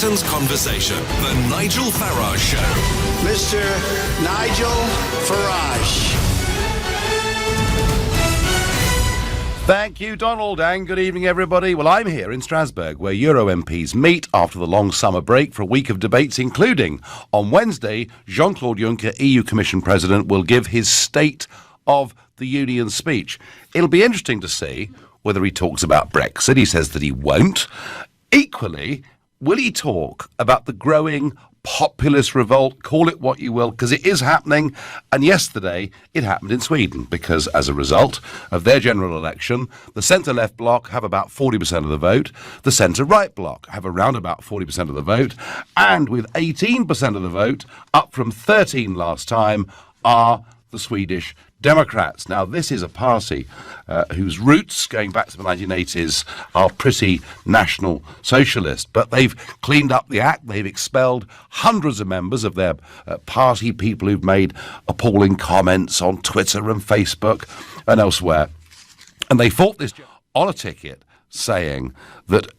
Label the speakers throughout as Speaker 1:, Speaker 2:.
Speaker 1: Britain's conversation, The Nigel Farage Show.
Speaker 2: Mr. Nigel Farage.
Speaker 3: Thank you, Donald, and good evening, everybody. Well, I'm here in Strasbourg, where Euro MPs meet after the long summer break for a week of debates, including on Wednesday, Jean-Claude Juncker, EU Commission President, will give his State of the Union speech. It'll be interesting to see whether he talks about Brexit. He says that he won't. Equally, will he talk about the growing populist revolt, call it what you will, because it is happening. And yesterday it happened in Sweden, because as a result of their general election, the centre-left bloc have about 40% of the vote, the centre-right bloc have around about 40% of the vote, and with 18% of the vote, up from 13 last time, are the Swedish Democrats. Now, this is a party whose roots, going back to the 1980s, are pretty national socialist, but they've cleaned up the act. They've expelled hundreds of members of their party, people who've made appalling comments on Twitter and Facebook and elsewhere. And they fought this on a ticket, saying that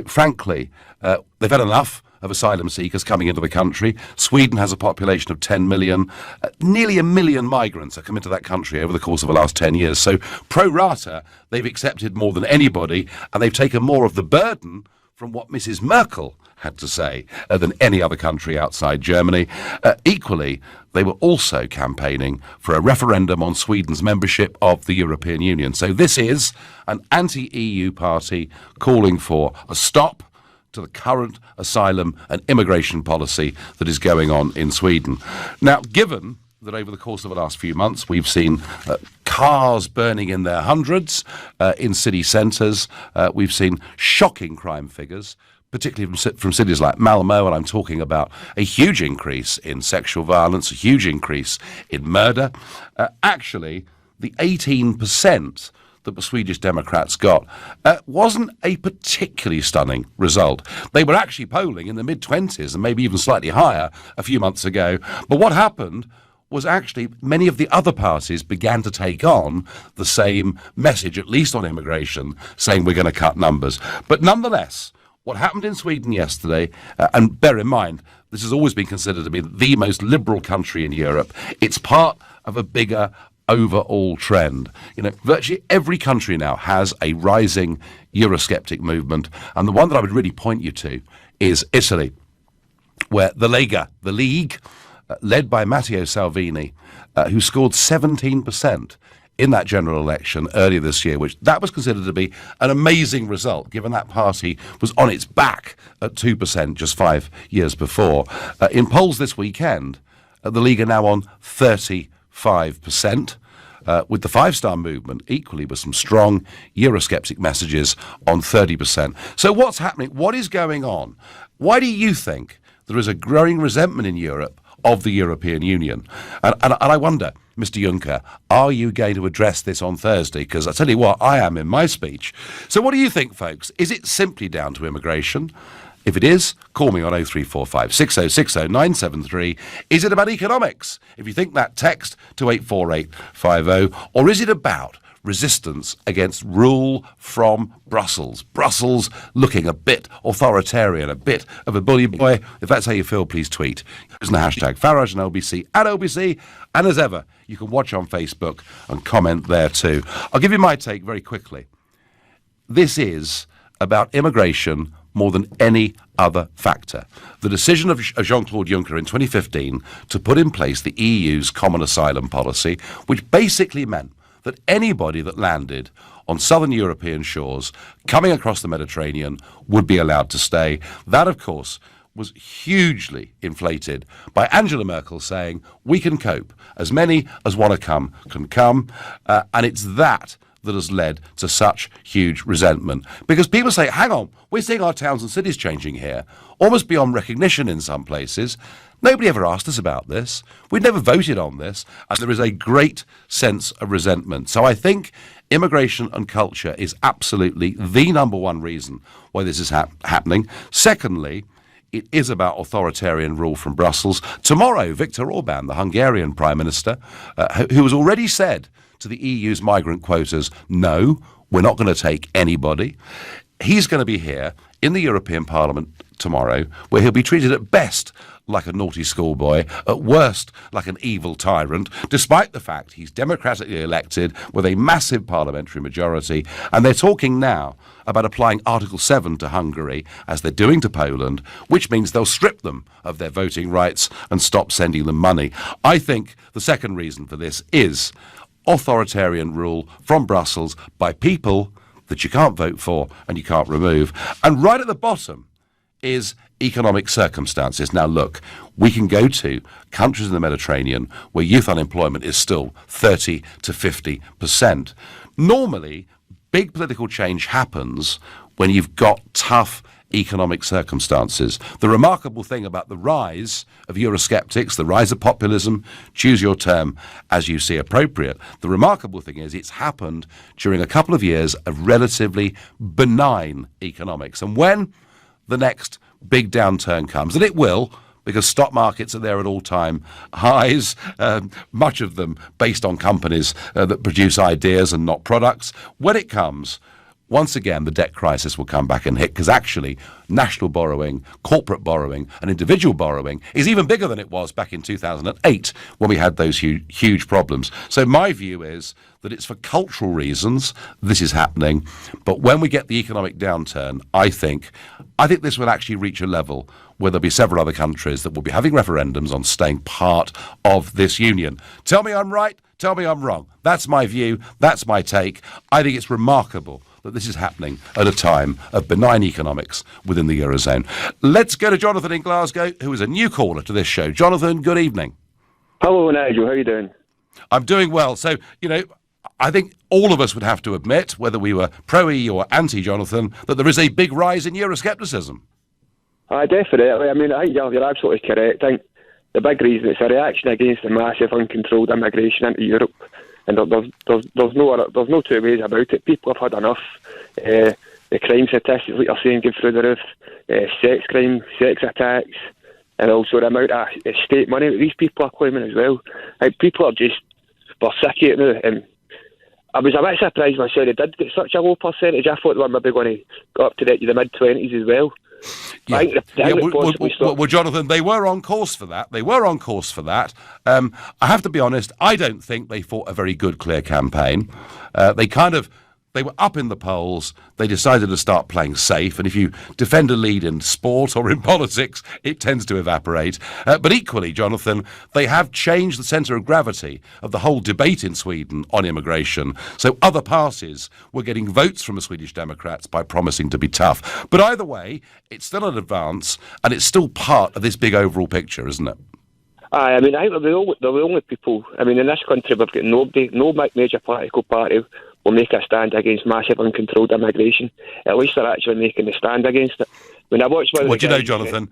Speaker 3: frankly, they've had enough of asylum seekers coming into the country. Sweden has a population of 10 million. Nearly 1 million migrants have come into that country over the course of the last 10 years. So pro rata, they've accepted more than anybody, and they've taken more of the burden from what Mrs. Merkel had to say than any other country outside Germany. Equally, they were also campaigning for a referendum on Sweden's membership of the European Union. So this is an anti-EU party calling for a stop to the current asylum and immigration policy that is going on in Sweden. Now, given that over the course of the last few months we've seen cars burning in their hundreds in city centres, we've seen shocking crime figures, particularly from cities like Malmö, and I'm talking about a huge increase in sexual violence, a huge increase in murder. Actually, the 18% that the Swedish Democrats got wasn't a particularly stunning result. They were actually polling in the mid-20s and maybe even slightly higher a few months ago. But what happened was actually many of the other parties began to take on the same message, at least on immigration, saying we're going to cut numbers. But nonetheless, what happened in Sweden yesterday, and bear in mind, this has always been considered to be the most liberal country in Europe. It's part of a bigger overall trend. Virtually every country now has a rising Eurosceptic movement, and the one that I would really point you to is Italy, where the Lega, the League, led by Matteo Salvini, who scored 17% in that general election earlier this year, which that was considered to be an amazing result, given that party was on its back at 2% just 5 years before. In polls this weekend, the League are now on 35%, with the Five Star Movement equally with some strong Eurosceptic messages on 30%. So what's happening? What is going on? Why do you think there is a growing resentment in Europe of the European Union? And I wonder, Mr. Juncker, are you going to address this on Thursday? Because I tell you what, I am in my speech. So what do you think, folks? Is it simply down to immigration? If it is, call me on 0345 6060 973. Is it about economics? If you think that, text to 84850. Or is it about resistance against rule from Brussels? Brussels looking a bit authoritarian, a bit of a bully boy. If that's how you feel, please tweet. Using the hashtag Farage and LBC at LBC. And as ever, you can watch on Facebook and comment there too. I'll give you my take very quickly. This is about immigration more than any other factor. The decision of Jean-Claude Juncker in 2015 to put in place the EU's common asylum policy, which basically meant that anybody that landed on southern European shores coming across the Mediterranean would be allowed to stay. That, of course, was hugely inflated by Angela Merkel saying, we can cope. As many as want to come can come. And it's that has led to such huge resentment. Because people say, hang on, we're seeing our towns and cities changing here, almost beyond recognition in some places. Nobody ever asked us about this. We'd never voted on this. And there is a great sense of resentment. So I think immigration and culture is absolutely the number one reason why this is happening. Secondly, it is about authoritarian rule from Brussels. Tomorrow, Viktor Orban, the Hungarian Prime Minister, who has already said to the EU's migrant quotas, no, we're not going to take anybody. he's going to be here in the European Parliament tomorrow, where he'll be treated at best like a naughty schoolboy, at worst like an evil tyrant, despite the fact he's democratically elected with a massive parliamentary majority. And they're talking now about applying Article 7 to Hungary, as they're doing to Poland, which means they'll strip them of their voting rights and stop sending them money. I think the second reason for this is authoritarian rule from Brussels by people that you can't vote for and you can't remove. And right at the bottom is economic circumstances. Now look, we can go to countries in the Mediterranean where youth unemployment is still 30 to 50%. Normally, big political change happens when you've got tough economic circumstances. The remarkable thing about the rise of Eurosceptics, the rise of populism, choose your term as you see appropriate, the remarkable thing is it's happened during a couple of years of relatively benign economics. And when the next big downturn comes, and it will, because stock markets are there at all-time highs, much of them based on companies that produce ideas and not products. When it comes, once again, the debt crisis will come back and hit, because actually national borrowing, corporate borrowing and individual borrowing is even bigger than it was back in 2008 when we had those huge problems. So my view is that it's for cultural reasons this is happening. But when we get the economic downturn, I think this will actually reach a level where there'll be several other countries that will be having referendums on staying part of this union. Tell me I'm right, tell me I'm wrong. That's my view, that's my take. I think it's remarkable that this is happening at a time of benign economics within the Eurozone. Let's go to Jonathan in Glasgow, who is a new caller to this show. Jonathan, good evening.
Speaker 4: Hello, Nigel. How are you doing?
Speaker 3: I'm doing well. So, I think all of us would have to admit, whether we were pro-E or anti-Jonathan, that there is a big rise in Euroscepticism.
Speaker 4: Definitely. I mean, I think you're absolutely correct. I think the big reason it's a reaction against the massive uncontrolled immigration into Europe. And there's no two ways about it. People have had enough. The crime statistics, like you're saying, go through the roof. Sex crime, sex attacks, and also the amount of state money that these people are claiming as well. Like, people are just, they're sick of it now. And I was a bit surprised myself they did get such a low percentage. I thought they were maybe going to go up to the mid-20s as well.
Speaker 3: Yeah. Well, Jonathan, they were on course for that. I have to be honest, I don't think they fought a very good, clear campaign. They were up in the polls. They decided to start playing safe. And if you defend a lead in sport or in politics, it tends to evaporate. But equally, Jonathan, they have changed the centre of gravity of the whole debate in Sweden on immigration. So other parties were getting votes from the Swedish Democrats by promising to be tough. But either way, it's still an advance, and it's still part of this big overall picture, isn't it?
Speaker 4: I mean, I think they're the only people. I mean, in this country, we've got no major political party will make a stand against massive uncontrolled immigration. At least they're actually making a stand against it. When I watch one of the guys,
Speaker 3: Jonathan,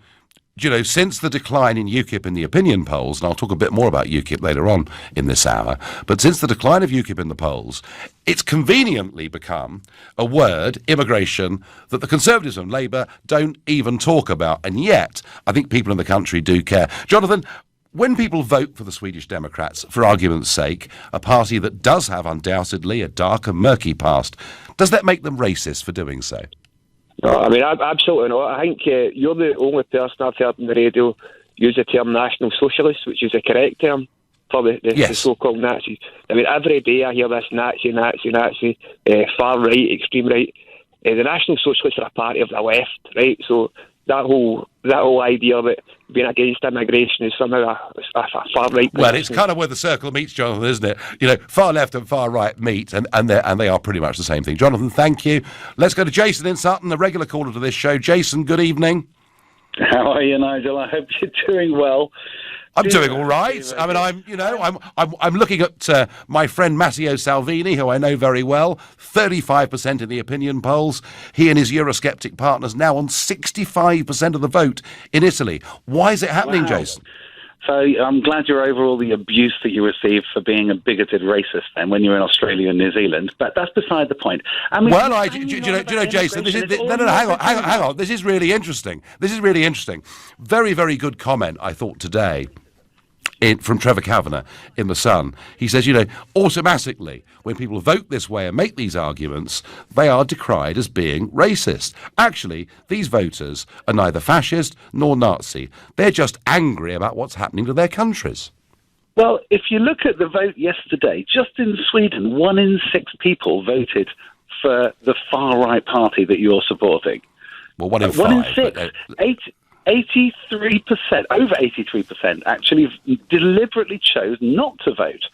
Speaker 3: since the decline in UKIP in the opinion polls, and I'll talk a bit more about UKIP later on in this hour, but since the decline of UKIP in the polls, it's conveniently become a word, immigration, that the Conservatives and Labour don't even talk about. And yet, I think people in the country do care. Jonathan, when people vote for the Swedish Democrats, for argument's sake, a party that does have undoubtedly a dark and murky past, does that make them racist for doing so?
Speaker 4: No, I mean, absolutely not. I think you're the only person I've heard on the radio use the term National Socialist, which is the correct term for the so-called Nazis. I mean, every day I hear this Nazi, far right, extreme right. The National Socialists are a party of the left, right? So that whole idea that being against immigration is somehow a far right.
Speaker 3: Well, it's kind of where the circle meets, Jonathan, isn't it? Far left and far right meet, and they are pretty much the same thing. Jonathan, thank you. Let's go to Jason in Sutton, the regular caller to this show. Jason, good evening.
Speaker 5: How are you, Nigel? I hope you're doing well.
Speaker 3: I'm doing all right. I mean, I'm looking at my friend Matteo Salvini, who I know very well, 35% in the opinion polls. He and his Eurosceptic partners now on 65% of the vote in Italy. Why is it happening, Jason?
Speaker 5: So I'm glad you're over all the abuse that you received for being a bigoted racist then when you're in Australia and New Zealand, but that's beside the point. I mean,
Speaker 3: do you know, Jason, hang on. This is really interesting. Very, very good comment, I thought, today. from Trevor Kavanagh in The Sun. He says, automatically, when people vote this way and make these arguments, they are decried as being racist. Actually, these voters are neither fascist nor Nazi. They're just angry about what's happening to their countries.
Speaker 5: Well, if you look at the vote yesterday, just in Sweden, 1 in 6 people voted for the far-right party that you're supporting.
Speaker 3: Well, 1 in 5.
Speaker 5: 1 in 6. 83%, over 83%, actually deliberately chose not to vote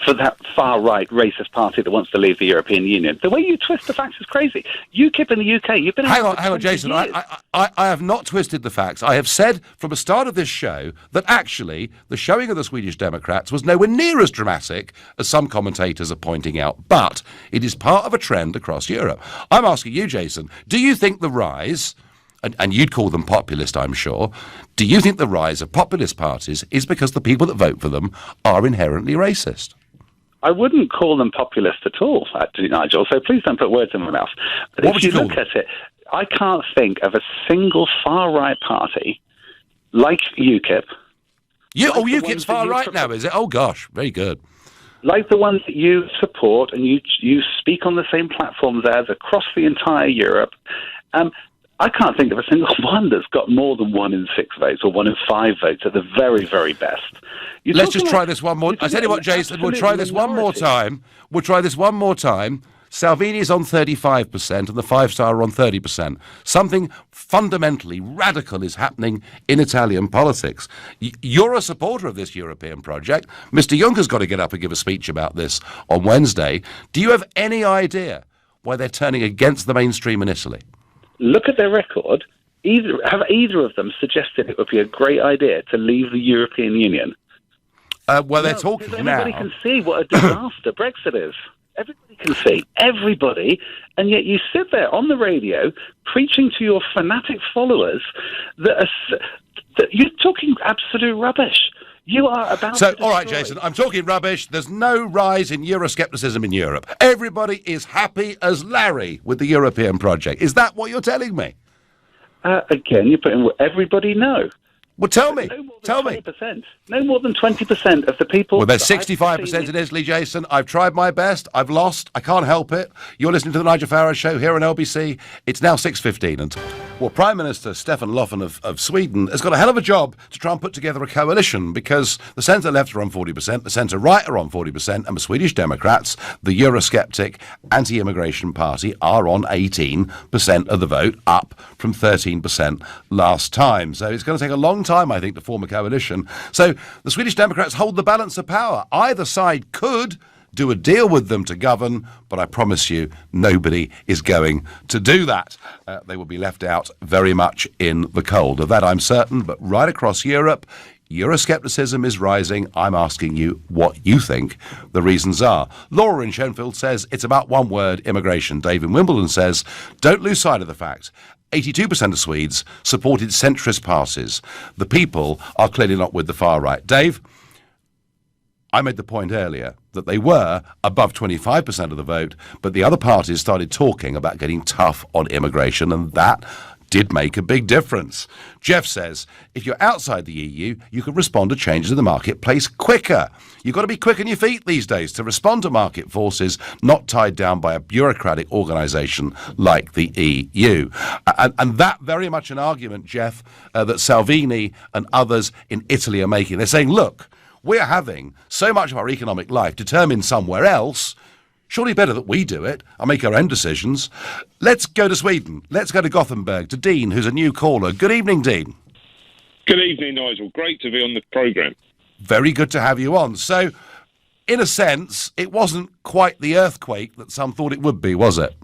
Speaker 5: for that far-right racist party that wants to leave the European Union. The way you twist the facts is crazy. UKIP in the UK, you've been...
Speaker 3: Hang on, Jason. I have not twisted the facts. I have said from the start of this show that actually the showing of the Swedish Democrats was nowhere near as dramatic as some commentators are pointing out, but it is part of a trend across Europe. I'm asking you, Jason, do you think the rise... And you'd call them populist, I'm sure. Do you think the rise of populist parties is because the people that vote for them are inherently racist?
Speaker 5: I wouldn't call them populist at all, actually, Nigel, so please don't put words in my mouth. But if you look at it, I can't think of a single far-right party like UKIP.
Speaker 3: UKIP's far-right now, is it? Oh, gosh, very good.
Speaker 5: Like the ones that you support, and you speak on the same platforms as across the entire Europe. I can't think of a single one that's got more than 1 in 6 votes or 1 in 5 votes at the very, very best.
Speaker 3: Let's just try this one more. I tell you what, Jason, we'll try this one more time. Salvini's on 35% and the Five Star are on 30%. Something fundamentally radical is happening in Italian politics. You're a supporter of this European project. Mr. Juncker's got to get up and give a speech about this on Wednesday. Do you have any idea why they're turning against the mainstream in Italy?
Speaker 5: Look at their record. Have either of them suggested it would be a great idea to leave the European Union?
Speaker 3: They're talking now.
Speaker 5: Everybody can see what a disaster Brexit is. Everybody can see. Everybody. And yet you sit there on the radio preaching to your fanatic followers that you're talking absolute rubbish. You are about to
Speaker 3: all right, Jason, I'm talking rubbish. There's no rise in Euroscepticism in Europe. Everybody is happy as Larry with the European project. Is that what you're telling me?
Speaker 5: Again, you're putting everybody no.
Speaker 3: Well, tell me.
Speaker 5: No more than 20% of the people...
Speaker 3: Well, there's 65% in Italy, Jason. I've tried my best. I've lost. I can't help it. You're listening to the Nigel Farage Show here on LBC. It's now 6:15. Well, Prime Minister Stefan Löfven of Sweden has got a hell of a job to try and put together a coalition because the centre-left are on 40%, the centre-right are on 40%, and the Swedish Democrats, the Eurosceptic anti-immigration party, are on 18% of the vote, up from 13% last time. So it's going to take a long time, I think, to form a coalition. So the Swedish Democrats hold the balance of power. Either side could do a deal with them to govern, but I promise you, nobody is going to do that. They will be left out very much in the cold. Of that I'm certain, but right across Europe, Euroscepticism is rising. I'm asking you what you think the reasons are. Laura in Shenfield says it's about one word, immigration. Dave in Wimbledon says, don't lose sight of the fact 82% of Swedes supported centrist parties. The people are clearly not with the far right. Dave, I made the point earlier that they were above 25% of the vote, but the other parties started talking about getting tough on immigration, and that did make a big difference. Jeff says, if you're outside the EU, you can respond to changes in the marketplace quicker. You've got to be quick on your feet these days to respond to market forces, not tied down by a bureaucratic organisation like the EU. And that very much an argument, Jeff, that Salvini and others in Italy are making. They're saying, look, we're having so much of our economic life determined somewhere else. Surely better that we do it and make our own decisions. Let's go to Sweden. Let's go to Gothenburg, to Dean, who's a new caller. Good evening, Dean.
Speaker 6: Good evening, Nigel. Great to be on the programme.
Speaker 3: Very good to have you on. So, in a sense, it wasn't quite the earthquake that some thought it would be, was it?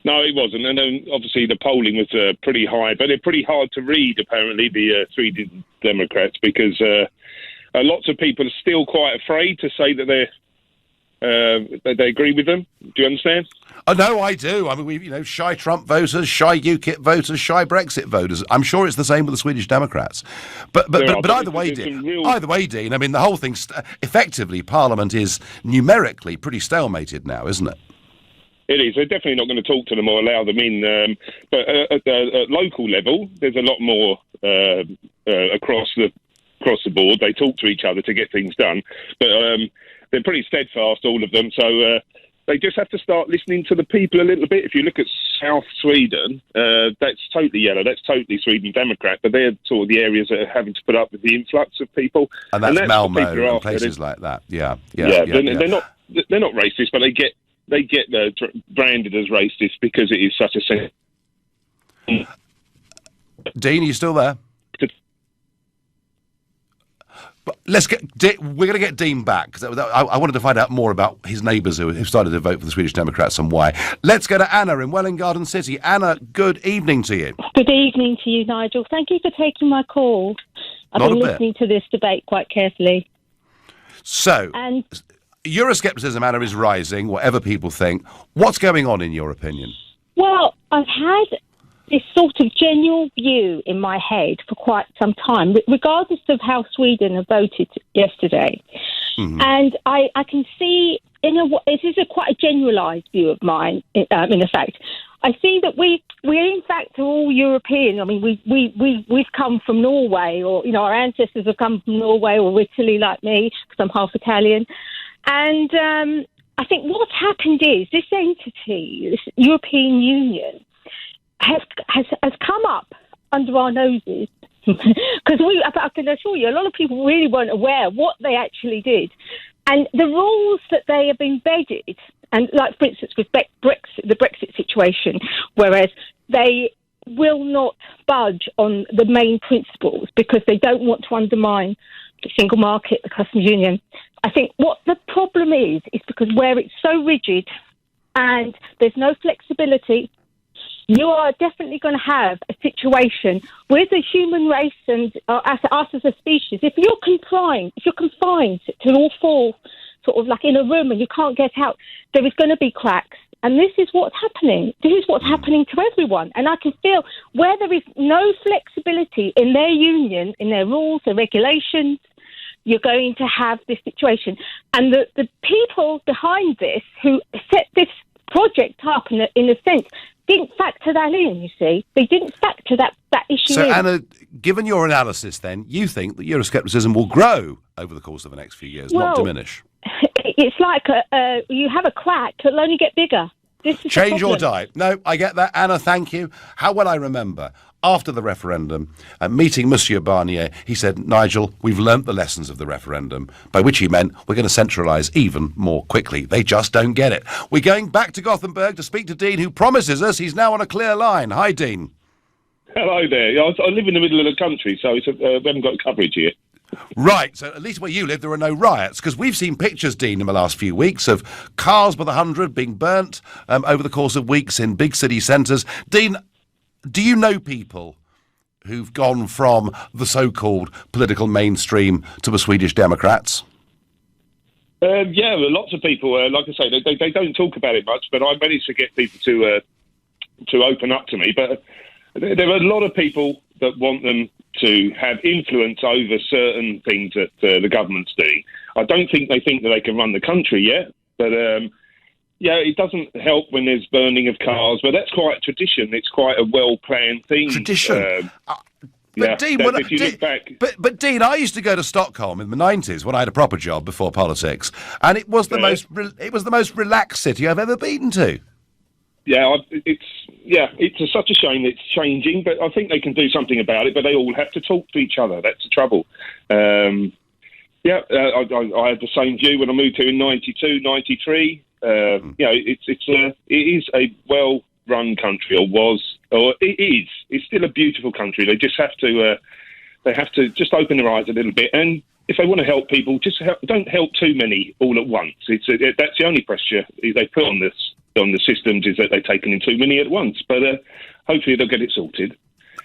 Speaker 6: No, it wasn't. And obviously the polling was pretty high, but they're pretty hard to read, apparently, the Swedish Democrats, because lots of people are still quite afraid to say that they agree with them. Do you understand?
Speaker 3: Oh, no, I do. I mean, shy Trump voters, shy UKIP voters, shy Brexit voters. I'm sure it's the same with the Swedish Democrats. But either way, Dean, I mean, the whole thing, effectively, Parliament is numerically pretty stalemated now, isn't it?
Speaker 6: It is. They're definitely not going to talk to them or allow them in. But at local level, there's a lot more across across the board. They talk to each other to get things done, but they're pretty steadfast, all of them. So they just have to start listening to the people a little bit. If you look at South Sweden, that's totally yellow. That's totally Sweden Democrat. But they're sort of the areas that are having to put up with the influx of people.
Speaker 3: And that's Malmo and
Speaker 6: after.
Speaker 3: places like that. Yeah.
Speaker 6: They're not racist, but they get branded as racist because it is such a.
Speaker 3: Dean, are you still there? But we're going to get Dean back, because I wanted to find out more about his neighbours who started to vote for the Swedish Democrats and why. Let's go to Anna in Welwyn Garden City. Anna, good evening to you.
Speaker 7: Good evening to you, Nigel. Thank you for taking my call. I've been listening to this debate quite carefully.
Speaker 3: So, Euroscepticism, Anna, is rising, whatever people think. What's going on in your opinion?
Speaker 7: Well, I've had this sort of general view in my head for quite some time, regardless of how Sweden have voted yesterday. Mm-hmm. And I can see, it is quite a generalised view of mine, in effect. I see that we're in fact all European. I mean, we've come from Norway, or, our ancestors have come from Norway or Italy like me, because I'm half Italian. And I think what's happened is this entity, this European Union, has come up under our noses, because I can assure you, a lot of people really weren't aware what they actually did, and the rules that they have embedded, and like for instance with the Brexit situation, whereas they will not budge on the main principles because they don't want to undermine the single market, the customs union. I think what the problem is because where it's so rigid and there's no flexibility, you are definitely going to have a situation with the human race and us as a species. If you're confined to all four, sort of like in a room, and you can't get out, there is going to be cracks. And this is what's happening. This is what's happening to everyone. And I can feel where there is no flexibility in their union, in their rules, their regulations, you're going to have this situation. And the people behind this who set this project up in a sense didn't factor that in, you see. They didn't factor that issue in.
Speaker 3: So, Anna, given your analysis then, you think that Euroscepticism will grow over the course of the next few years, not diminish?
Speaker 7: It's like you have a crack, it'll only get bigger. This is
Speaker 3: Change or die. No, I get that. Anna, thank you. How well I remember, after the referendum, meeting Monsieur Barnier, he said, Nigel, we've learnt the lessons of the referendum, by which he meant we're going to centralise even more quickly. They just don't get it. We're going back to Gothenburg to speak to Dean, who promises he's now on a clear line. Hi, Dean.
Speaker 6: Hello there. I live in the middle of the country, so we haven't got coverage here.
Speaker 3: Right, so at least where you live there are no riots, because we've seen pictures, Dean, in the last few weeks of cars by the hundred being burnt over the course of weeks in big city centres. Dean, do you know people who've gone from the so-called political mainstream to the Swedish Democrats?
Speaker 6: Yeah, lots of people. Like I say, they don't talk about it much, but I managed to get people to open up to me. But there are a lot of people that want them to have influence over certain things that the government's doing. I don't think they think that they can run the country yet, but yeah, it doesn't help when there's burning of cars, but that's quite a tradition. It's quite a well-planned thing.
Speaker 3: Tradition?
Speaker 6: But Dean, if you look back...
Speaker 3: But Dean, I used to go to Stockholm in the 90s when I had a proper job before politics, and it was the most relaxed city I've ever been to.
Speaker 6: Yeah, it's such a shame it's changing, but I think they can do something about it, but they all have to talk to each other. That's the trouble. I had the same view when I moved here in 92, 93. It is a well-run country, or it is. It's still a beautiful country. They just have to just open their eyes a little bit, and if they want to help people, don't help too many all at once. That's the only pressure they put on the systems, is that they've taken in too many at once. But hopefully they'll get it sorted.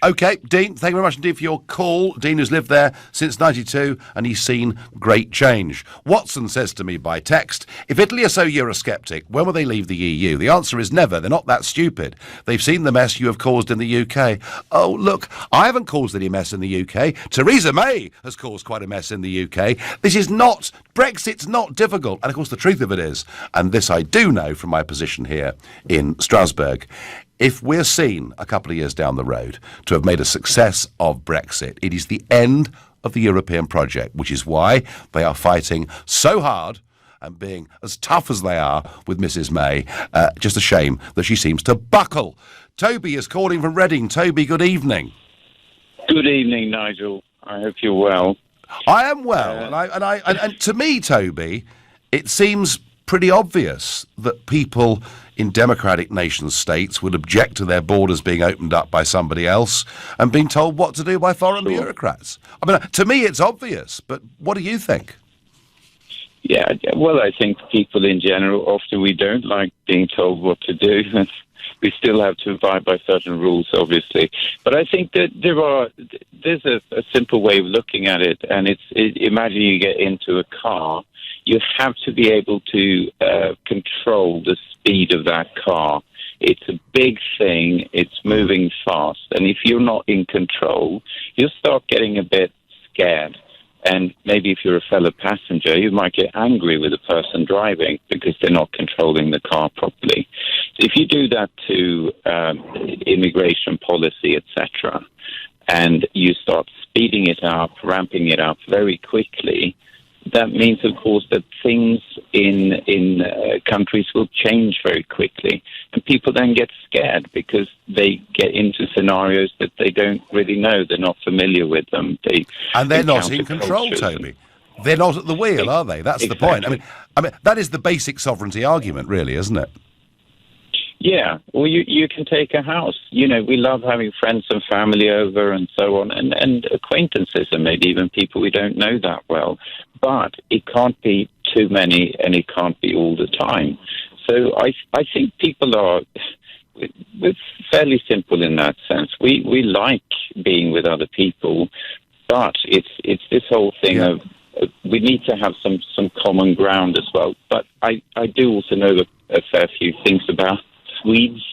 Speaker 3: OK, Dean, thank you very much indeed for your call. Dean has lived there since 92 and he's seen great change. Watson says to me by text, if Italy are so Eurosceptic, when will they leave the EU? The answer is never. They're not that stupid. They've seen the mess you have caused in the UK. Oh, look, I haven't caused any mess in the UK. Theresa May has caused quite a mess in the UK. Brexit's not difficult. And of course the truth of it is, and this I do know from my position here in Strasbourg, if we're seen a couple of years down the road to have made a success of Brexit, it is the end of the European project, which is why they are fighting so hard and being as tough as they are with Mrs May. Just a shame that she seems to buckle. Toby is calling from Reading. Toby, good evening.
Speaker 8: Good evening, Nigel. I hope you're well.
Speaker 3: I am well, and to me, Toby, it seems pretty obvious that people in democratic nation states would object to their borders being opened up by somebody else and being told what to do by foreign bureaucrats. I mean, to me, it's obvious, but what do you think?
Speaker 8: Yeah, well, I think people in general, often we don't like being told what to do. We still have to abide by certain rules, obviously. But I think that there's a simple way of looking at it, and imagine you get into a car. You have to be able to control the speed of that car. It's a big thing. It's moving fast. And if you're not in control, you'll start getting a bit scared. And maybe if you're a fellow passenger, you might get angry with the person driving because they're not controlling the car properly. So if you do that to immigration policy, etc., and you start speeding it up, ramping it up very quickly, that means, of course, that things in countries will change very quickly. And people then get scared because they get into scenarios that they don't really know. They're not familiar with them.
Speaker 3: They're not in control, Toby. They're not at the wheel, are they? That's the point. I mean, that is the basic sovereignty argument, really, isn't it?
Speaker 8: Yeah, well, you can take a house. You know, we love having friends and family over and so on, and acquaintances and maybe even people we don't know that well. But it can't be too many and it can't be all the time. So I think people we're fairly simple in that sense. We like being with other people, but it's this whole thing of we need to have some common ground as well. But I do also know a fair few things about Swedes,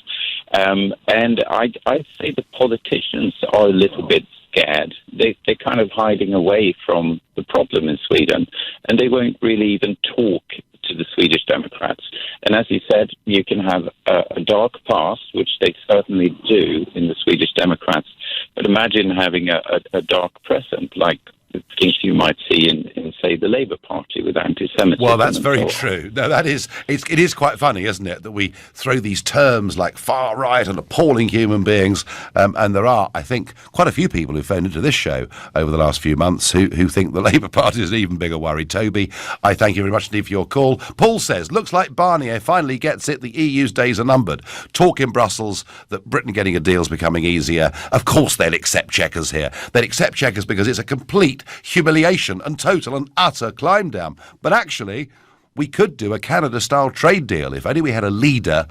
Speaker 8: and I'd say the politicians are a little bit scared. They're kind of hiding away from the problem in Sweden, and they won't really even talk to the Swedish Democrats. And as you said, you can have a dark past, which they certainly do in the Swedish Democrats, but imagine having a dark present, like the things you might see in, say, the Labour Party with anti-Semitism.
Speaker 3: Well, that's very true. No, it is quite funny, isn't it, that we throw these terms like far right and appalling human beings, and there are, I think, quite a few people who've phoned into this show over the last few months who think the Labour Party is an even bigger worry. Toby, I thank you very much indeed for your call. Paul says, looks like Barnier finally gets it. The EU's days are numbered. Talk in Brussels that Britain getting a deal is becoming easier. Of course they'll accept Chequers here. They'll accept Chequers because it's a complete humiliation and total and utter climb down. But actually, we could do a Canada-style trade deal if only we had a leader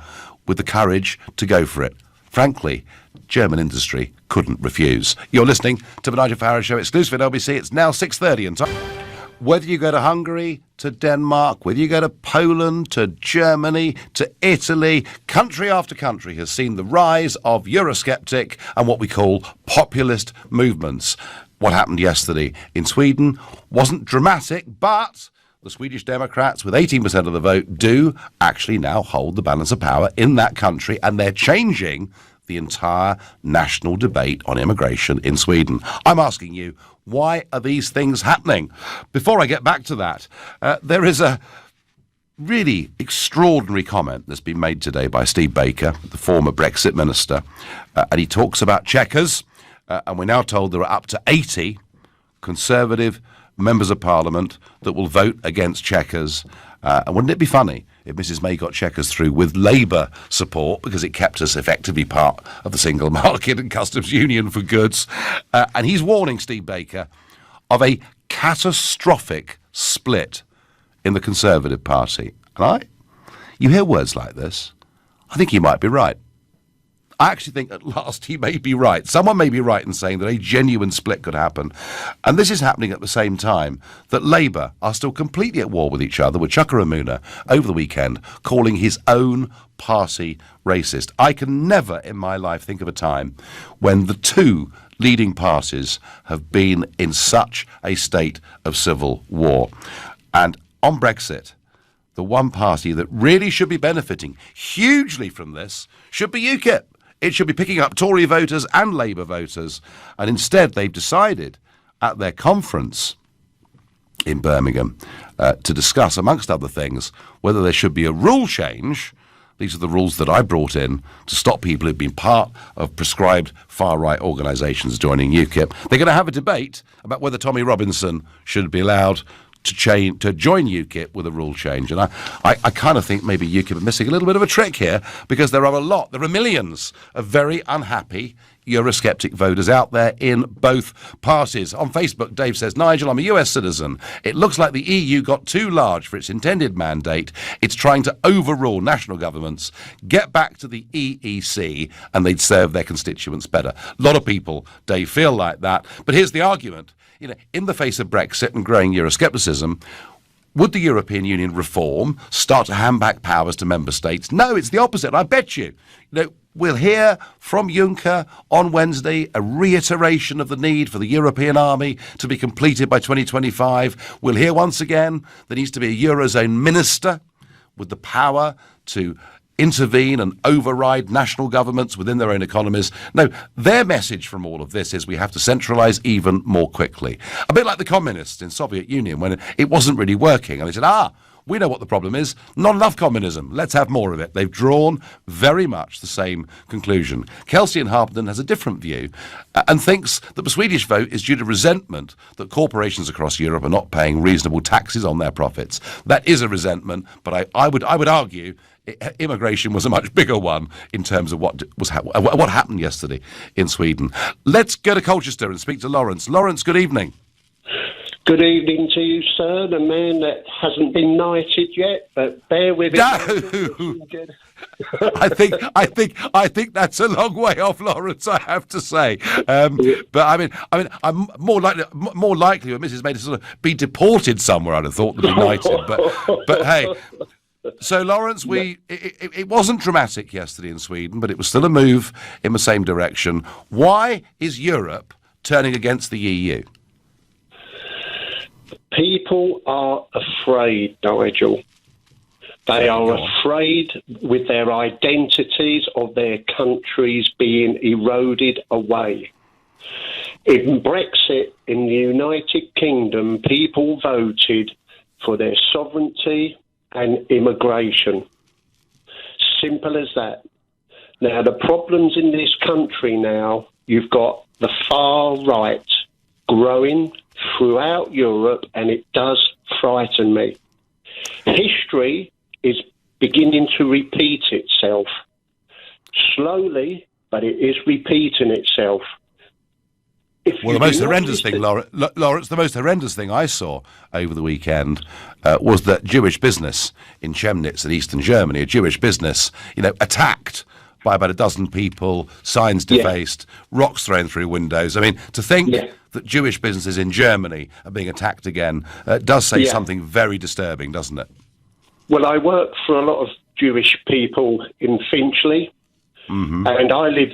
Speaker 3: with the courage to go for it. Frankly, German industry couldn't refuse. You're listening to the Nigel Farage Show, exclusive at LBC. It's now 6:30 and time. Whether you go to Hungary, to Denmark, whether you go to Poland, to Germany, to Italy, country after country has seen the rise of Eurosceptic and what we call populist movements. What happened yesterday in Sweden wasn't dramatic, but the Swedish Democrats, with 18% of the vote, do actually now hold the balance of power in that country, and they're changing the entire national debate on immigration in Sweden. I'm asking you, why are these things happening? Before I get back to that, there is a really extraordinary comment that's been made today by Steve Baker, the former Brexit minister, and he talks about Chequers. And we're now told there are up to 80 Conservative members of Parliament that will vote against Chequers. And wouldn't it be funny if Mrs May got Chequers through with Labour support, because it kept us effectively part of the single market and customs union for goods? And he's warning, Steve Baker, of a catastrophic split in the Conservative Party. And you hear words like this, I think he might be right. I actually think at last he may be right. Someone may be right in saying that a genuine split could happen. And this is happening at the same time that Labour are still completely at war with each other, with Chuka Umunna over the weekend calling his own party racist. I can never in my life think of a time when the two leading parties have been in such a state of civil war. And on Brexit, the one party that really should be benefiting hugely from this should be UKIP. It should be picking up Tory voters and Labour voters. And instead, they've decided, at their conference in Birmingham to discuss, amongst other things, whether there should be a rule change. These are the rules that I brought in to stop people who've been part of prescribed far-right organisations joining UKIP. They're going to have a debate about whether Tommy Robinson should be allowed to join UKIP with a rule change. And I kind of think maybe UKIP are missing a little bit of a trick here, because there are millions of very unhappy Eurosceptic voters out there in both parties. On Facebook, Dave says, Nigel, I'm a US citizen. It looks like the EU got too large for its intended mandate. It's trying to overrule national governments, get back to the EEC, and they'd serve their constituents better. A lot of people, Dave, feel like that. But here's the argument. In the face of Brexit and growing Euroscepticism, would the European Union reform, start to hand back powers to member states? No, it's the opposite. I bet you. We'll hear from Juncker on Wednesday a reiteration of the need for the European army to be completed by 2025. We'll hear once again there needs to be a Eurozone minister with the power to intervene and override national governments within their own economies. No, their message from all of this is we have to centralise even more quickly. A bit like the communists in Soviet Union when it wasn't really working. And they said, we know what the problem is. Not enough communism. Let's have more of it. They've drawn very much the same conclusion. Kelsey in Harpenden has a different view and thinks that the Swedish vote is due to resentment that corporations across Europe are not paying reasonable taxes on their profits. That is a resentment, but I would argue immigration was a much bigger one in terms of what happened yesterday in Sweden. Let's go to Colchester and speak to Lawrence. Lawrence, good evening.
Speaker 9: Good evening to you, sir. The man that hasn't been knighted yet, but bear with it.
Speaker 3: No. I think that's a long way off, Lawrence, I have to say. But I mean, I'm more likely when Mrs. May to sort of be deported somewhere, I'd have thought, than be knighted. But hey. So, Lawrence, it wasn't dramatic yesterday in Sweden, but it was still a move in the same direction. Why is Europe turning against the EU?
Speaker 9: People are afraid, Nigel. They are afraid with their identities of their countries being eroded away. In Brexit, in the United Kingdom, people voted for their sovereignty and immigration. Simple as that. Now, the problems in this country now, you've got the far right growing throughout Europe, and it does frighten me. History is beginning to repeat itself. Slowly, but it is repeating itself.
Speaker 3: Well, the most horrendous thing, Lawrence, the most horrendous thing I saw over the weekend was that Jewish business in Chemnitz in eastern Germany, a Jewish business, attacked by about a dozen people, signs defaced, rocks thrown through windows. I mean, to think that Jewish businesses in Germany are being attacked again does say something very disturbing, doesn't it?
Speaker 9: Well, I work for a lot of Jewish people in Finchley, and I live,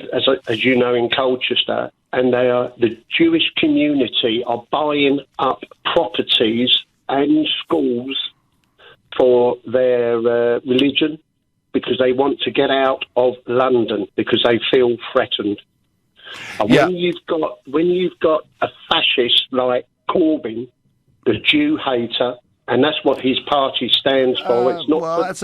Speaker 9: as you know, in Colchester, and the Jewish community are buying up properties and schools for their religion because they want to get out of London because they feel threatened. And when you've got a fascist like Corbyn, the Jew hater, and that's what his party stands for. It's not.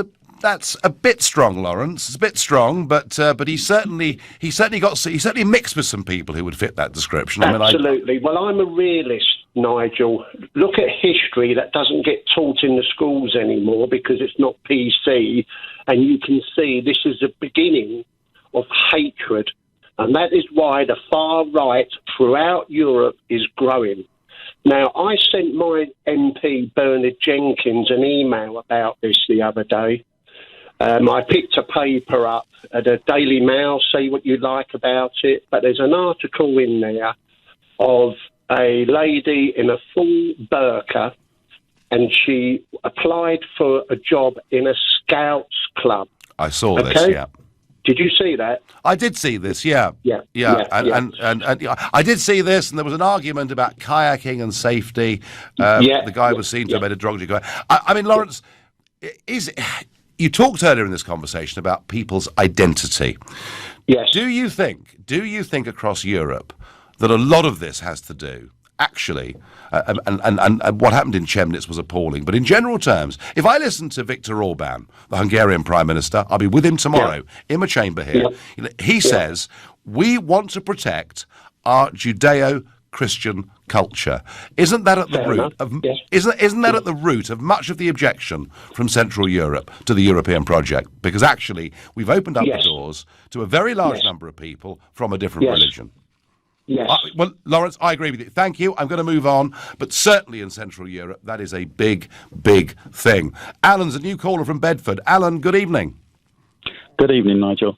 Speaker 3: That's a bit strong, Lawrence. It's a bit strong, but he certainly mixed with some people who would fit that description.
Speaker 9: Absolutely. Well, I'm a realist, Nigel. Look at history that doesn't get taught in the schools anymore because it's not PC, and you can see this is the beginning of hatred, and that is why the far right throughout Europe is growing. Now, I sent my MP, Bernard Jenkins, an email about this the other day. I picked a paper up at a Daily Mail, see what you like about it, but there's an article in there of a lady in a full burqa, and she applied for a job in a Scouts club.
Speaker 3: I saw this, yeah.
Speaker 9: Did you see that?
Speaker 3: I did see this, yeah. And I did see this, and there was an argument about kayaking and safety. The guy was seen to have made a derogatory comment. I mean, Lawrence, you talked earlier in this conversation about people's identity.
Speaker 9: Yes.
Speaker 3: Do you think across Europe that a lot of this has to do, actually, and what happened in Chemnitz was appalling, but in general terms, if I listen to Viktor Orban, the Hungarian Prime Minister, I'll be with him tomorrow in my chamber here, he says, we want to protect our Judeo-Christian culture. Isn't that at the root of isn't that at the root of much of the objection from Central Europe to the European project? Because actually, we've opened up the doors to a very large number of people from a different religion.
Speaker 9: Yes.
Speaker 3: Well, Lawrence, I agree with you. Thank you. I'm going to move on. But certainly in Central Europe, that is a big, big thing. Alan's a new caller from Bedford. Alan, good evening.
Speaker 10: Good evening, Nigel.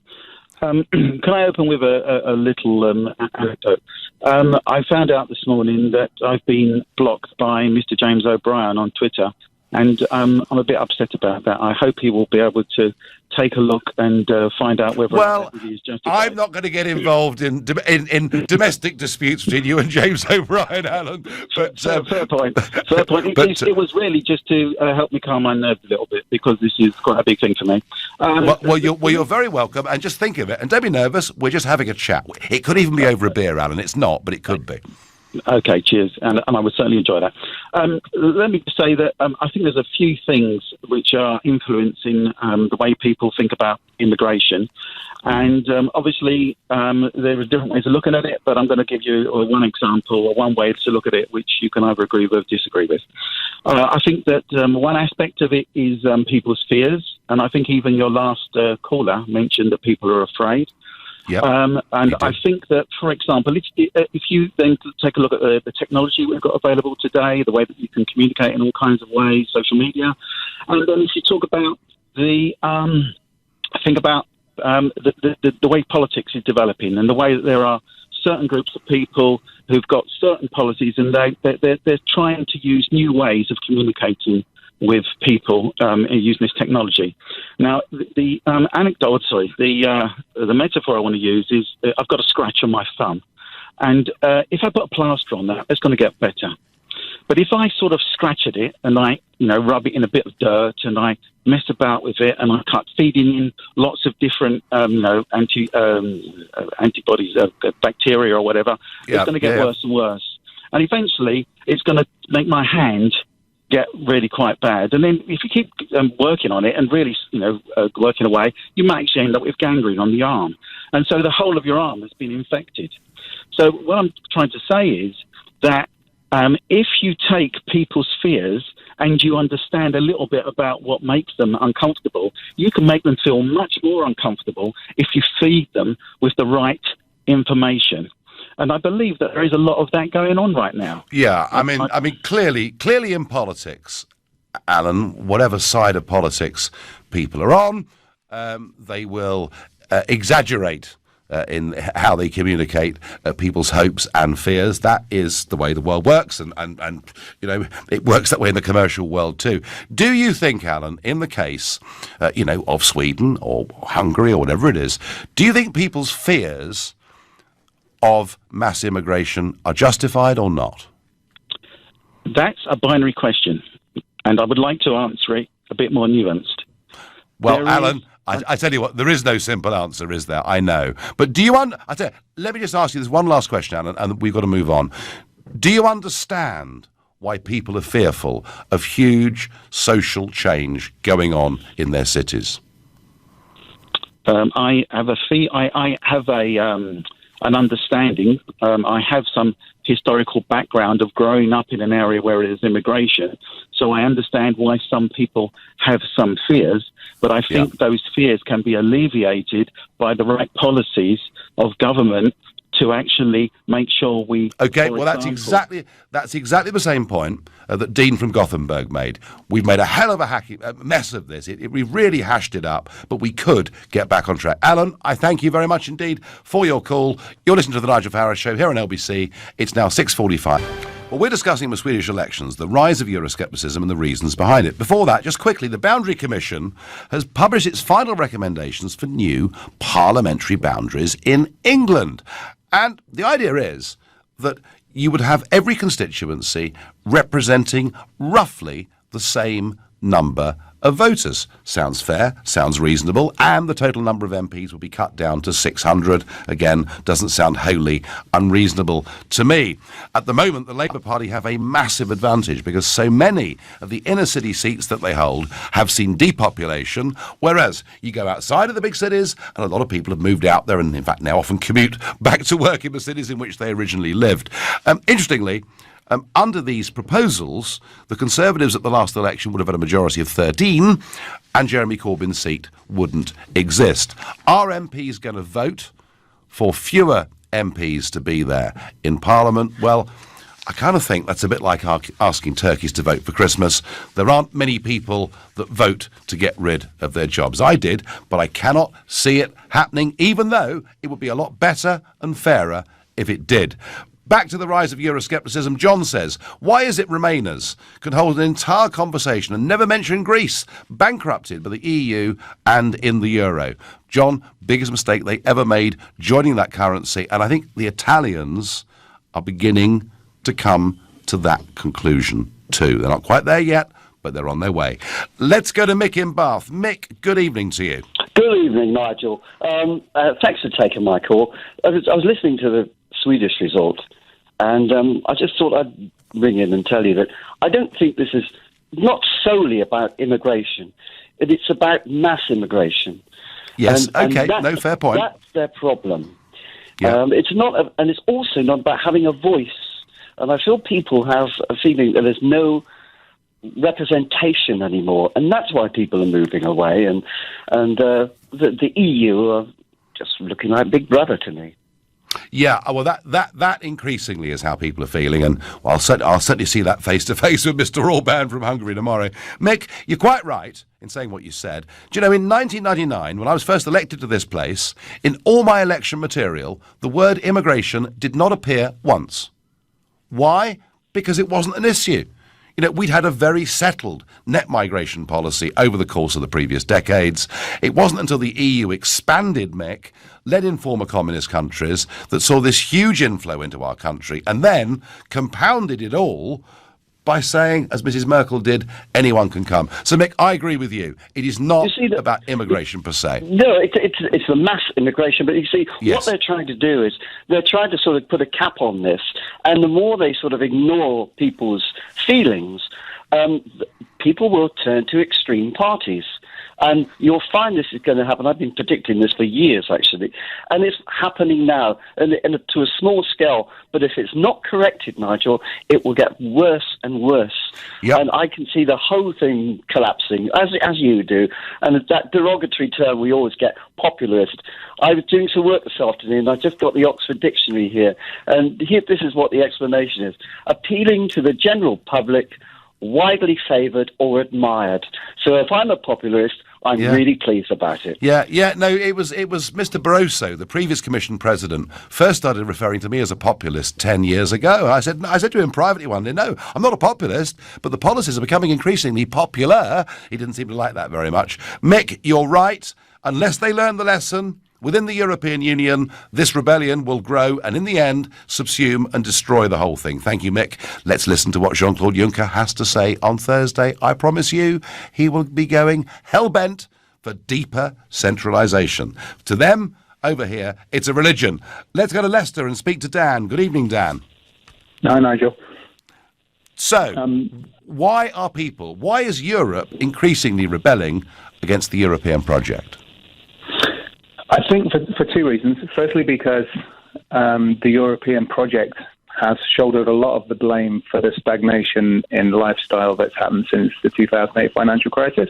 Speaker 10: Can I open with a little anecdote? I found out this morning that I've been blocked by Mr. James O'Brien on Twitter, and I'm a bit upset about that. I hope he will be able to take a look and find out whether it is justified. I'm
Speaker 3: not going to get involved in domestic disputes between you and James O'Brien, Alan. But
Speaker 10: fair point. Fair point. It was really just to help me calm my nerves a little bit, because this is quite a big thing for me.
Speaker 3: You're very welcome, and just think of it. And don't be nervous. We're just having a chat. It could even be over a beer, Alan. It's not, but it could be.
Speaker 10: Okay, cheers, and I would certainly enjoy that. Let me just say that I think there's a few things which are influencing the way people think about immigration, and obviously there are different ways of looking at it, but I'm going to give you one example or one way to look at it which you can either agree with or disagree with. I think that one aspect of it is people's fears, and I think even your last caller mentioned that people are afraid.
Speaker 3: Yep.
Speaker 10: And I think that, for example, if you then take a look at the technology we've got available today, the way that you can communicate in all kinds of ways, social media, and then if you talk about the way politics is developing and the way that there are certain groups of people who've got certain policies, and they're trying to use new ways of communicating with people using this technology. Now, the metaphor I want to use is I've got a scratch on my thumb, and if I put a plaster on that, it's going to get better. But if I sort of scratch at it and I, rub it in a bit of dirt and I mess about with it and I start feeding in lots of different, antibodies, bacteria or whatever, it's going to get worse and worse. And eventually, it's going to make my hand get really quite bad. And then if you keep working on it and really, working away, you might actually end up with gangrene on the arm. And so the whole of your arm has been infected. So what I'm trying to say is that if you take people's fears and you understand a little bit about what makes them uncomfortable, you can make them feel much more uncomfortable if you feed them with the right information. And I believe that there is a lot of that going on right now.
Speaker 3: Yeah, I mean, clearly in politics, Alan, whatever side of politics people are on, they will exaggerate in how they communicate people's hopes and fears. That is the way the world works, and it works that way in the commercial world too. Do you think, Alan, in the case, of Sweden or Hungary or whatever it is, do you think people's fears of mass immigration are justified or not?
Speaker 10: That's a binary question, and I would like to answer it a bit more nuanced.
Speaker 3: Well, Alan, I tell you what, there is no simple answer, is there? I know. But do you let me just ask you this one last question, Alan, and we've got to move on. Do you understand why people are fearful of huge social change going on in their cities?
Speaker 10: I have an understanding. I have some historical background of growing up in an area where there's immigration, so I understand why some people have some fears, but I think those fears can be alleviated by the right policies of government to actually make sure we...
Speaker 3: Okay, well, that's exactly the same point that Dean from Gothenburg made. We've made a hell of a mess of this. We've really hashed it up, but we could get back on track. Alan, I thank you very much indeed for your call. You're listening to the Nigel Farage Show here on LBC. It's now 6:45. Well, we're discussing the Swedish elections, the rise of Euroscepticism and the reasons behind it. Before that, just quickly, the Boundary Commission has published its final recommendations for new parliamentary boundaries in England. And the idea is that you would have every constituency representing roughly the same number of voters. Sounds fair, sounds reasonable, and the total number of MPs will be cut down to 600. Again, doesn't sound wholly unreasonable to me. At the moment, the Labour Party have a massive advantage because so many of the inner city seats that they hold have seen depopulation, whereas you go outside of the big cities and a lot of people have moved out there and in fact now often commute back to work in the cities in which they originally lived. Interestingly, under these proposals, the Conservatives at the last election would have had a majority of 13 and Jeremy Corbyn's seat wouldn't exist. Are MPs going to vote for fewer MPs to be there in Parliament? Well, I kind of think that's a bit like asking turkeys to vote for Christmas. There aren't many people that vote to get rid of their jobs. I did, but I cannot see it happening, even though it would be a lot better and fairer if it did. Back to the rise of Euroscepticism, John says, why is it Remainers can hold an entire conversation and never mention Greece, bankrupted by the EU and in the euro? John, biggest mistake they ever made, joining that currency, and I think the Italians are beginning to come to that conclusion too. They're not quite there yet, but they're on their way. Let's go to Mick in Bath. Mick, good evening to you.
Speaker 11: Good evening, Nigel. Thanks for taking my call. I was listening to the Swedish result, and I just thought I'd ring in and tell you that I don't think this is not solely about immigration. It's about mass immigration.
Speaker 3: Yes, no, fair point.
Speaker 11: That's their problem.
Speaker 3: Yeah.
Speaker 11: It's not, and it's also not about having a voice. And I feel people have a feeling that there's no representation anymore, and that's why people are moving away. And the EU are just looking like Big Brother to me.
Speaker 3: Yeah, well, that increasingly is how people are feeling, and I'll certainly see that face to face with Mr. Orban from Hungary tomorrow. Mick, you're quite right in saying what you said. Do you know, in 1999, when I was first elected to this place, in all my election material, the word immigration did not appear once. Why? Because it wasn't an issue. You know, we'd had a very settled net migration policy over the course of the previous decades. It wasn't until the EU expanded, Mick, led in former communist countries, that saw this huge inflow into our country and then compounded it all by saying, as Mrs. Merkel did, anyone can come. So, Mick, I agree with you. It is not about immigration per se.
Speaker 11: No, it's the mass immigration. But you see,
Speaker 3: Yes.
Speaker 11: what they're trying to do is they're trying to sort of put a cap on this. And the more they sort of ignore people's feelings, people will turn to extreme parties. And you'll find this is going to happen. I've been predicting this for years, actually. And it's happening now, and to a small scale. But if it's not corrected, Nigel, it will get worse and worse.
Speaker 3: Yep.
Speaker 11: And I can see the whole thing collapsing, as you do. And that derogatory term we always get, populist. I was doing some work this afternoon. I just got the Oxford Dictionary here. And here, this is what the explanation is. Appealing to the general public, widely favoured or admired. So if I'm a populist, I'm really pleased about it.
Speaker 3: No, it was Mr. Barroso, the previous Commission President, first started referring to me as a populist 10 years ago. I said to him privately one day, no, I'm not a populist, but the policies are becoming increasingly popular. He didn't seem to like that very much. Mick, you're right. Unless they learn the lesson, within the European Union, this rebellion will grow and in the end subsume and destroy the whole thing. Thank you, Mick. Let's listen to what Jean-Claude Juncker has to say on Thursday. I promise you he will be going hell-bent for deeper centralisation. To them, over here, it's a religion. Let's go to Leicester and speak to Dan. Good evening, Dan.
Speaker 12: Hi, Nigel.
Speaker 3: So, why is Europe increasingly rebelling against the European project?
Speaker 12: I think for two reasons. Firstly, because the European project has shouldered a lot of the blame for the stagnation in lifestyle that's happened since the 2008 financial crisis.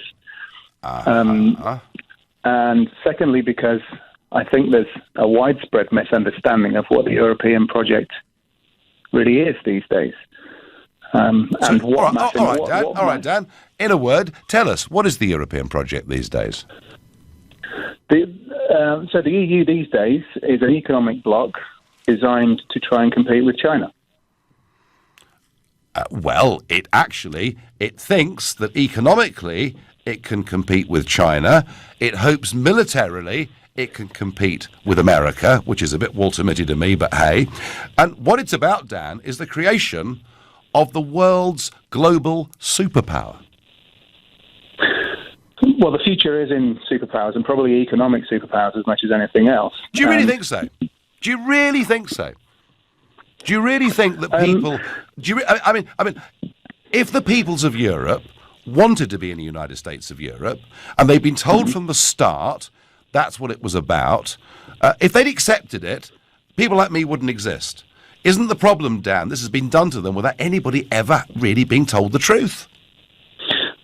Speaker 12: And secondly, because I think there's a widespread misunderstanding of what the European project really is these days. All right, Dan. In a word, tell us, what is the European project these days? So the EU these days is an economic bloc designed to try and compete with China. It thinks that economically it can compete with China. It hopes militarily it can compete with America, which is a bit Walter Mitty to me, but hey. And what it's about, Dan, is the creation of the world's global superpower. Well, the future is in superpowers, and probably economic superpowers as much as anything else.
Speaker 3: Do you really think so? Do you really think so? Do you really think that people... I mean, if the peoples of Europe wanted to be in the United States of Europe, and they'd been told from the start that's what it was about, if they'd accepted it, people like me wouldn't exist. Isn't the problem, Dan, this has been done to them without anybody ever really being told the truth?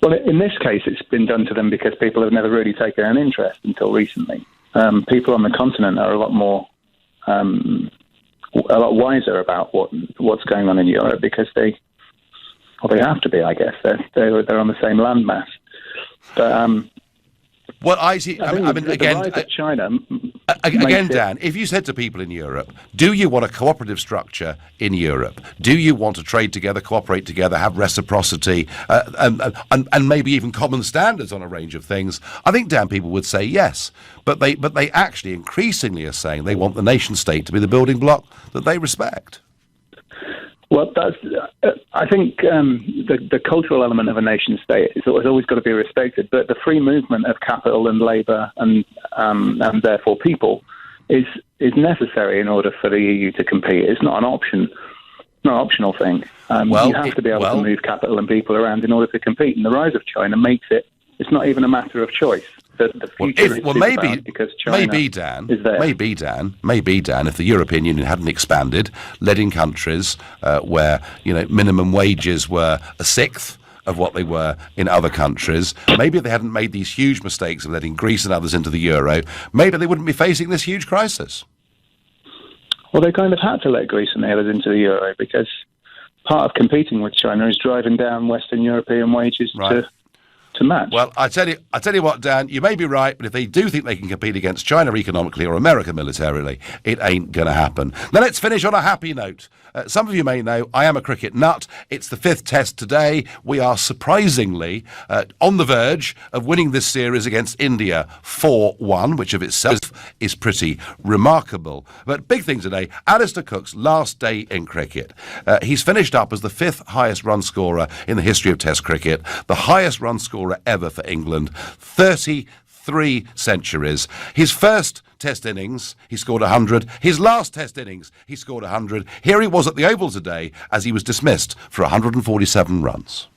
Speaker 12: Well, in this case, it's been done to them because people have never really taken an interest until recently. People on the continent are a lot wiser about what's going on in Europe because they have to be, I guess. They're on the same landmass. But
Speaker 3: well, I see. I mean, again,
Speaker 12: the rise of China.
Speaker 3: Again, Dan, if you said to people in Europe, "Do you want a cooperative structure in Europe? Do you want to trade together, cooperate together, have reciprocity, and maybe even common standards on a range of things?" I think, Dan, people would say yes. But they actually increasingly are saying they want the nation state to be the building block that they respect.
Speaker 12: Well, I think the cultural element of a nation state has always got to be respected, but the free movement of capital and labour and therefore people is necessary in order for the EU to compete. It's not an option, not an optional thing. You have to be able to move capital and people around in order to compete, and the rise of China makes it's not even a matter of choice. The future is
Speaker 3: maybe
Speaker 12: because China is there.
Speaker 3: Maybe Dan, if the European Union hadn't expanded, led in countries where minimum wages were a sixth of what they were in other countries, maybe if they hadn't made these huge mistakes of letting Greece and others into the euro, maybe they wouldn't be facing this huge crisis.
Speaker 12: Well, they kind of had to let Greece and the others into the euro because part of competing with China is driving down Western European wages to match.
Speaker 3: Well, I tell you what, Dan, you may be right, but if they do think they can compete against China economically or America militarily, it ain't going to happen. Now, let's finish on a happy note. Some of you may know I am a cricket nut. It's the 5th Test today. We are surprisingly on the verge of winning this series against India 4-1, which of itself is pretty remarkable. But big thing today, Alistair Cook's last day in cricket. He's finished up as the 5th highest run scorer in the history of Test cricket, the highest run scorer ever for England, 33 centuries. His first Test innings, he scored 100. His last Test innings, he scored 100. Here he was at the Oval today as he was dismissed for 147 runs.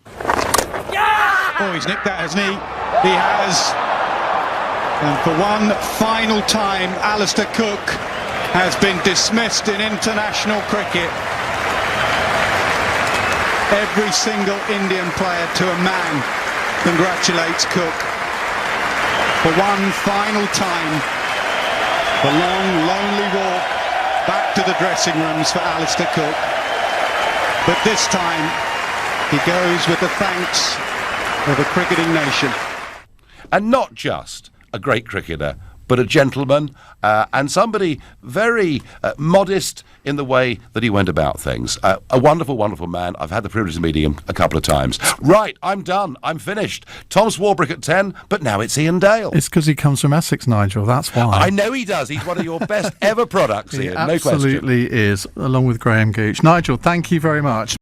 Speaker 13: Oh, he's nicked that, hasn't he? He has. And for one final time, Alistair Cook has been dismissed in international cricket. Every single Indian player to a man congratulates Cook. For one final time, the long, lonely walk back to the dressing rooms for Alistair Cook. But this time, he goes with the thanks of a cricketing nation.
Speaker 3: And not just a great cricketer, but a gentleman and somebody very modest in the way that he went about things. A wonderful, wonderful man. I've had the privilege of meeting him a couple of times. Right, I'm done. I'm finished. Tom Swarbrick at 10, but now it's Ian Dale.
Speaker 14: It's because he comes from Essex, Nigel, that's why.
Speaker 3: I know he does. He's one of your best ever products, Ian. No question.
Speaker 14: He absolutely is, along with Graham Gooch. Nigel, thank you very much.